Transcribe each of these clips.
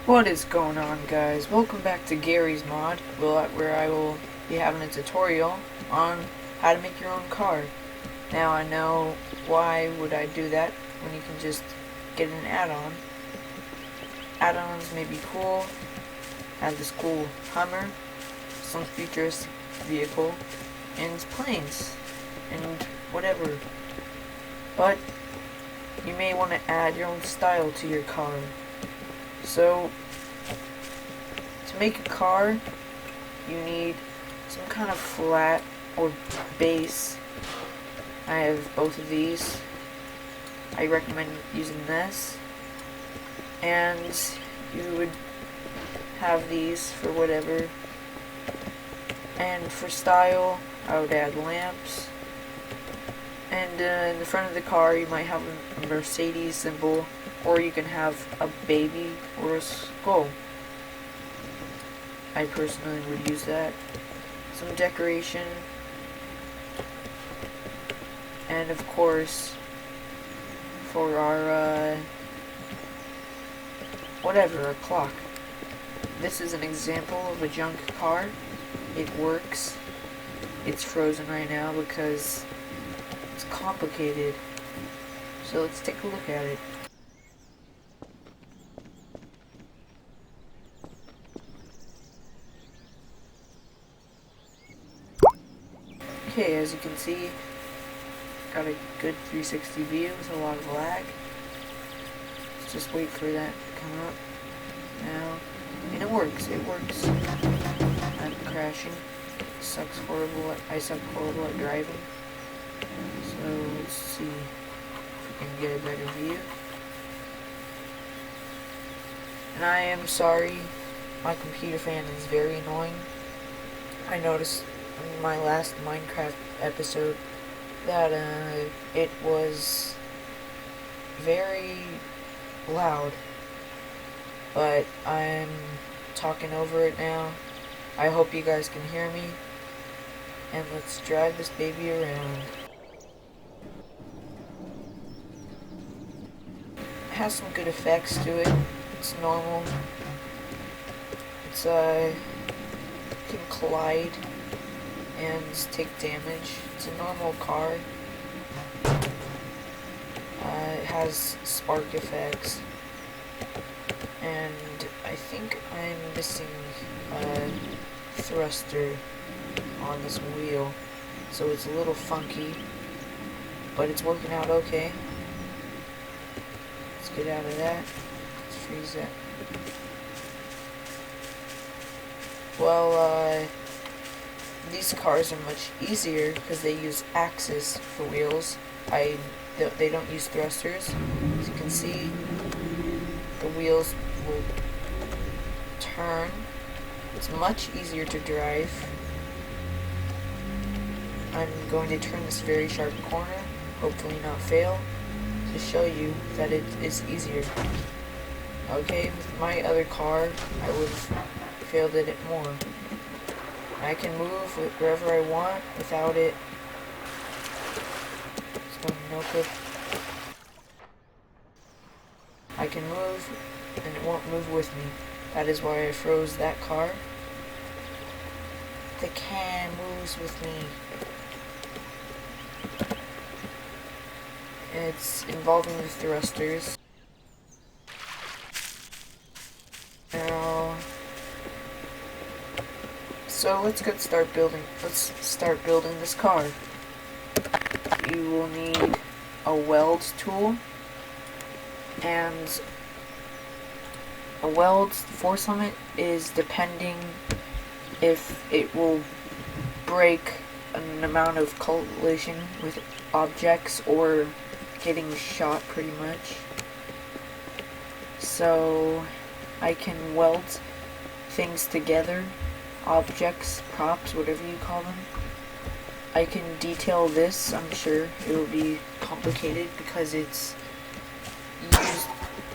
What is going on, guys? Welcome back to Garry's Mod, where I will be having a tutorial on how to make your own car. Now, I know, why would I do that when you can just get an add-on? Add-ons may be cool. Have this cool Hummer, some futuristic vehicle, and planes, and whatever. But you may want to add your own style to your car. So, to make a car, you need some kind of flat or base. I have both of these. I recommend using this. And you would have these for whatever. And for style, I would add lamps. And in the front of the car, you might have a Mercedes symbol, or you can have a baby or a skull. I personally would use that. Some decoration. And of course, for our, a clock. This is an example of a junk car. It works. It's frozen right now because it's complicated. So let's take a look at it. Okay, as you can see, got a good 360 view with a lot of lag. Let's just wait for that to come up now. And it works. I'm crashing. Sucks horrible. I suck horrible at driving. So let's see if we can get a better view. And I am sorry, my computer fan is very annoying. I noticed in my last Minecraft episode that it was very loud, but I'm talking over it now. I hope you guys can hear me, and let's drive this baby around. It has some good effects to it. It's normal. It's can collide and take damage. It's a normal car. It has spark effects, and I think I'm missing a thruster on this wheel, so it's a little funky, but it's working out okay. Let's get out of that. Let's freeze that. Well, these cars are much easier because they use axes for wheels. They don't use thrusters. As you can see, the wheels will turn. It's much easier to drive. I'm going to turn this very sharp corner, hopefully not fail, to show you that it is easier. Okay, with my other car, I would have failed at it more. I can move wherever I want without it. It's going no clip. I can move, and it won't move with me. That is why I froze that car. The can moves with me. It's involving the thrusters. Now, so let's start building this car. You will need a weld tool, and a weld force limit is depending if it will break an amount of collision with objects or getting shot, pretty much. So I can weld things together, objects, props, whatever you call them. I can detail this. I'm sure it will be complicated because it's used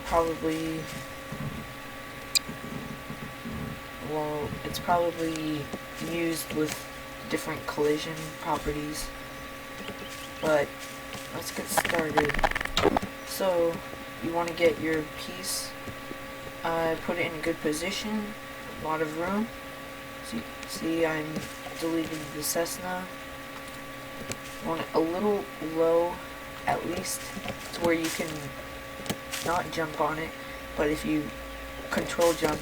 probably, well, it's probably used with different collision properties. But let's get started. So you want to get your piece I put it in a good position, a lot of room. See, I'm deleted the Cessna. Want it a little low, at least, to where you can not jump on it, but if you control jump,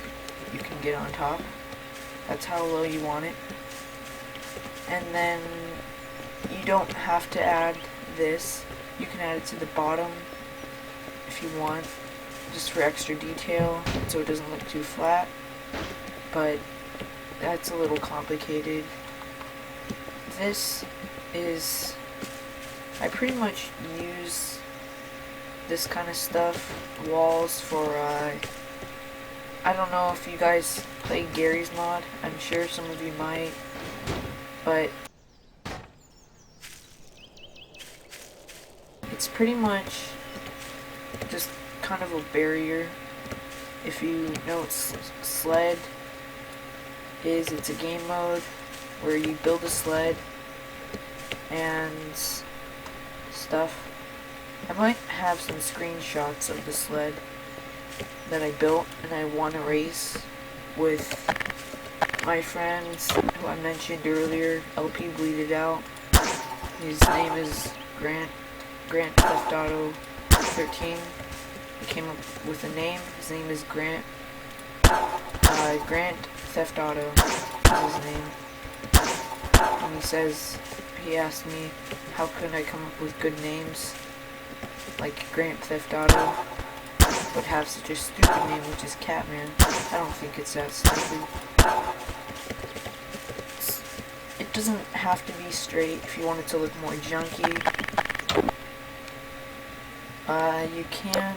you can get on top. That's how low you want it. And then you don't have to add this. You can add it to the bottom if you want, just for extra detail, so it doesn't look too flat. But that's a little complicated. This is, I pretty much use this kind of stuff, walls, for, I don't know if you guys play Garry's mod. I'm sure some of you might, but it's pretty much just kind of a barrier. If you know what sled is, it's a game mode where you build a sled and stuff. I might have some screenshots of the sled that I built, and I won a race with my friends who I mentioned earlier. LP Bleeded Out. His name is Grant Theft Auto 13. I came up with a name. His name is Grant Theft Auto is his name. And he asked me how could I come up with good names like Grant Theft Auto, but have such a stupid name, which is Catman. I don't think it's that stupid. It doesn't have to be straight if you want it to look more junky. You can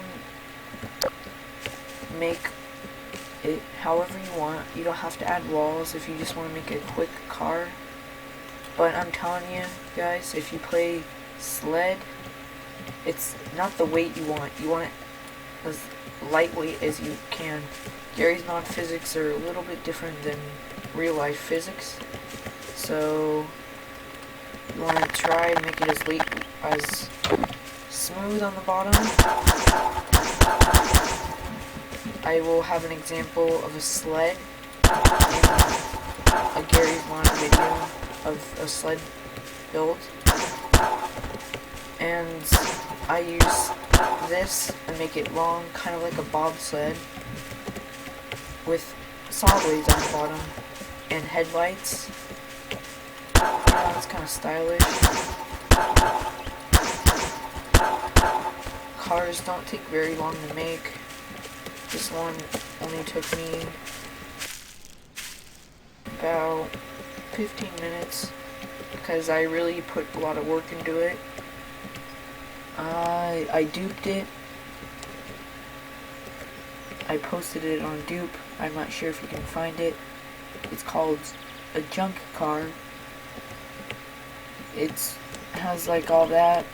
make it however you want. You don't have to add walls if you just want to make a quick car. But I'm telling you guys, if you play sled, it's not the weight you want. You want it as lightweight as you can. Garry's mod physics are a little bit different than real life physics. So you want to try and make it as smooth on the bottom. I will have an example of a sled in a Garry's mod video of a sled build. And I use this and make it long, kind of like a bobsled, with saw blades on the bottom and headlights. It's kind of stylish. Cars don't take very long to make. This one only took me about 15 minutes because I really put a lot of work into it. I duped it. I posted it on Dupe. I'm not sure if you can find it. It's called a junk car. It has like all that,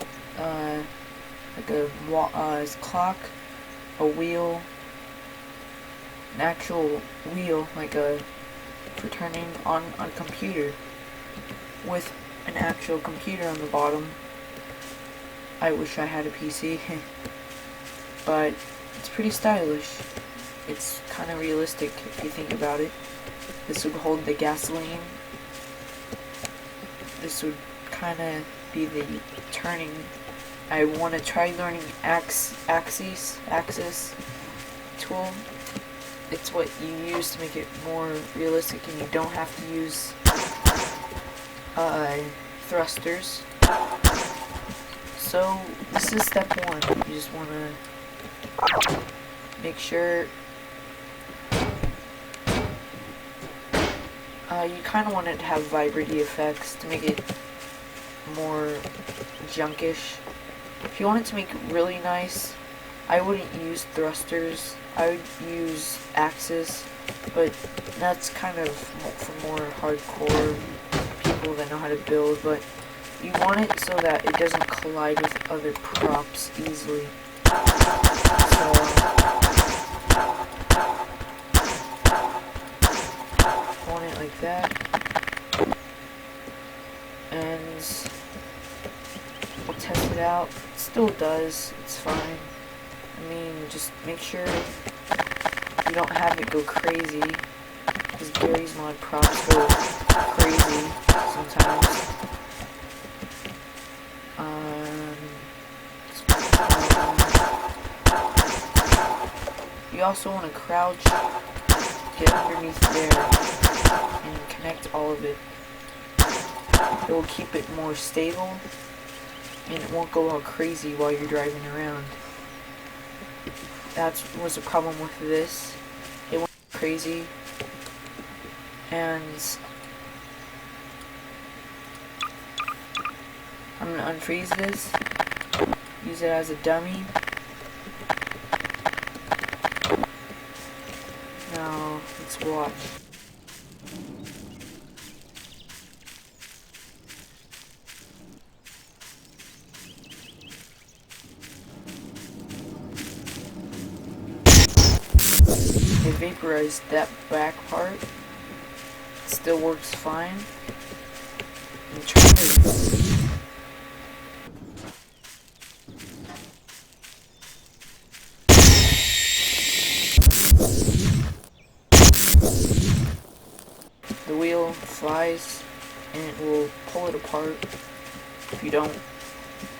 like a clock, a wheel, an actual wheel, like for turning on a computer, with an actual computer on the bottom. I wish I had a PC, but it's pretty stylish. It's kind of realistic if you think about it. This would hold the gasoline. This would kind of be the turning. I want to try learning axis tool. It's what you use to make it more realistic, and you don't have to use thrusters. So this is step one. You just want to make sure you kind of want it to have vibrity effects to make it more junkish. If you want it to make it really nice, I wouldn't use thrusters. I would use axis, but that's kind of for more hardcore people that know how to build. But you want it so that it doesn't collide with other props easily. So want it like that, and we'll test it out. It still does. It's fine. I mean, just make sure you don't have it go crazy, because Garry's Mod props go crazy sometimes. You also want to crouch, get underneath there, and connect all of it. It will keep it more stable, and it won't go all crazy while you're driving around. That was a problem with this. It went crazy, and I'm going to unfreeze this, use it as a dummy. Now, let's watch. It vaporized that back part. It still works fine. I'm trying to... The wheel flies and it will pull it apart. If you don't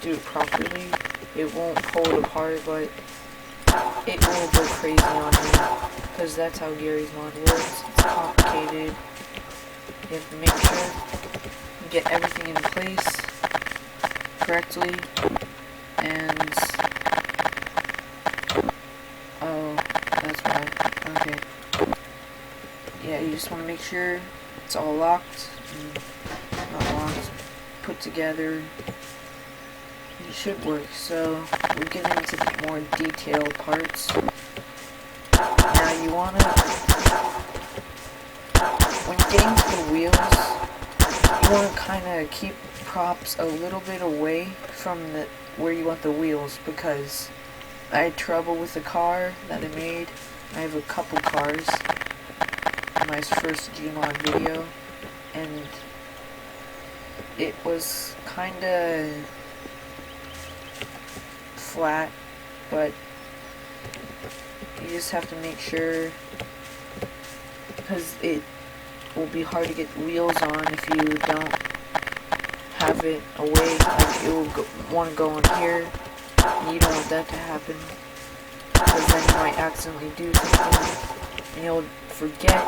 do it properly, it won't pull it apart, but it will go crazy on you, because that's how Garry's Mod works. It's complicated. You have to make sure you get everything in place correctly, and oh, that's why. Okay. Yeah, you just want to make sure it's all locked, and not locked, put together. It should work. So we're getting into the more detailed parts. Now you want to, when getting to the wheels, you want to kind of keep props a little bit away from where you want the wheels, because I had trouble with the car that I made. I have a couple cars in my first Gmod video, and it was kinda flat, but you just have to make sure, because it will be hard to get wheels on if you don't have it away. Like, it will want to go in here, and you don't want that to happen, because then you might accidentally do something and you'll forget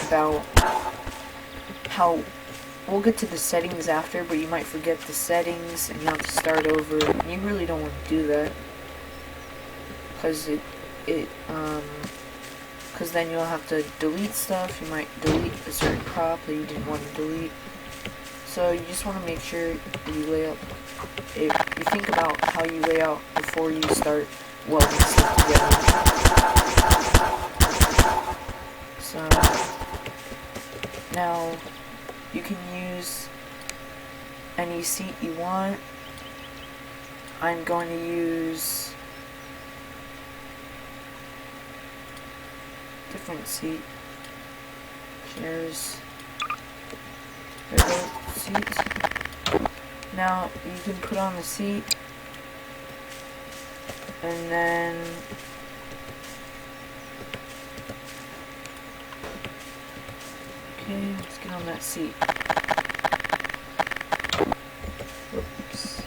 about how... We'll get to the settings after, but you might forget the settings and you have to start over, and you really don't want to do that, because because then you'll have to delete stuff. You might delete a certain prop that you didn't want to delete. So you just want to make sure you lay out, you think about how you lay out before you start welding stuff together. So now you can use any seat you want. I'm going to use different seat. Chairs. There we go. Seats. Now you can put on the seat, and then okay, let's get on that seat. Whoops.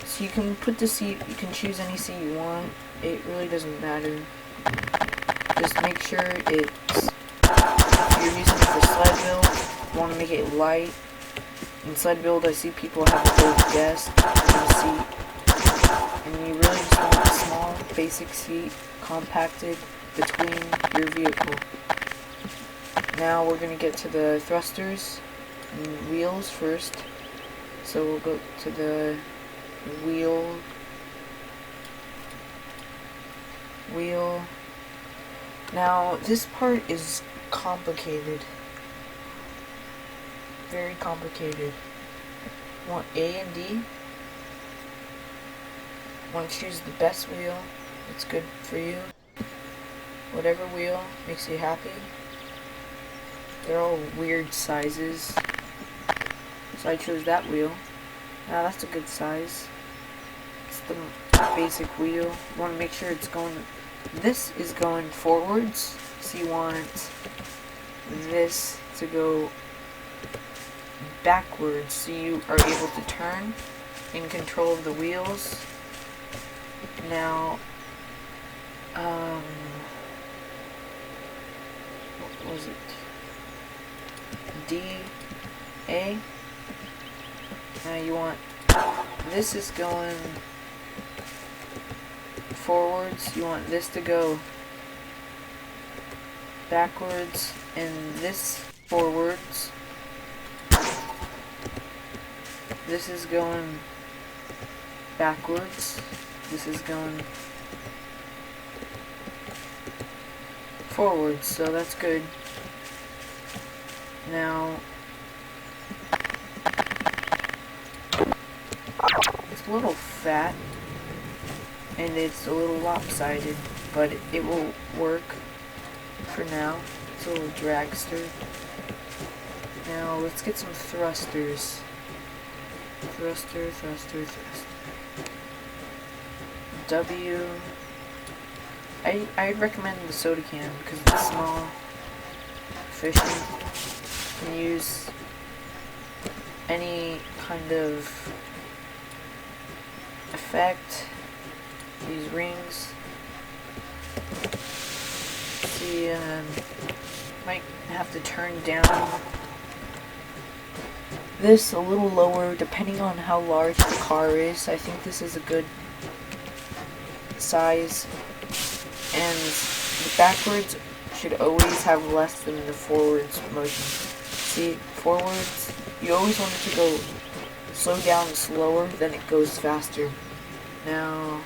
So you can put the seat, you can choose any seat you want. It really doesn't matter. Just make sure it's, if you're using it for sled build, you want to make it light. In sled build, I see people have a big desk on the seat, and you really just want a small, basic seat compacted between your vehicle. Now we're going to get to the thrusters and wheels first. So we'll go to the wheel. Now this part is complicated. Very complicated. You want A and D. Want to choose the best wheel that's good for you. Whatever wheel makes you happy. They're all weird sizes. So I chose that wheel. Now that's a good size. It's the basic wheel. You want to make sure it's going, this is going forwards, so you want this to go backwards so you are able to turn in control of the wheels. Now, what was it? D, A. Now you want, this is going forwards, you want this to go backwards, and this forwards. This is going backwards. This is going forwards, so that's good. Now, it's a little fat, and it's a little lopsided, but it will work for now. It's a little dragster. Now, let's get some thrusters. Thruster. W. I'd recommend the soda can because it's small, efficient. You can use any kind of effect. These rings. See, might have to turn down this a little lower depending on how large the car is. I think this is a good size, and the backwards should always have less than the forwards motion. See, forwards, you always want it to go slow down slower than it goes faster. Now,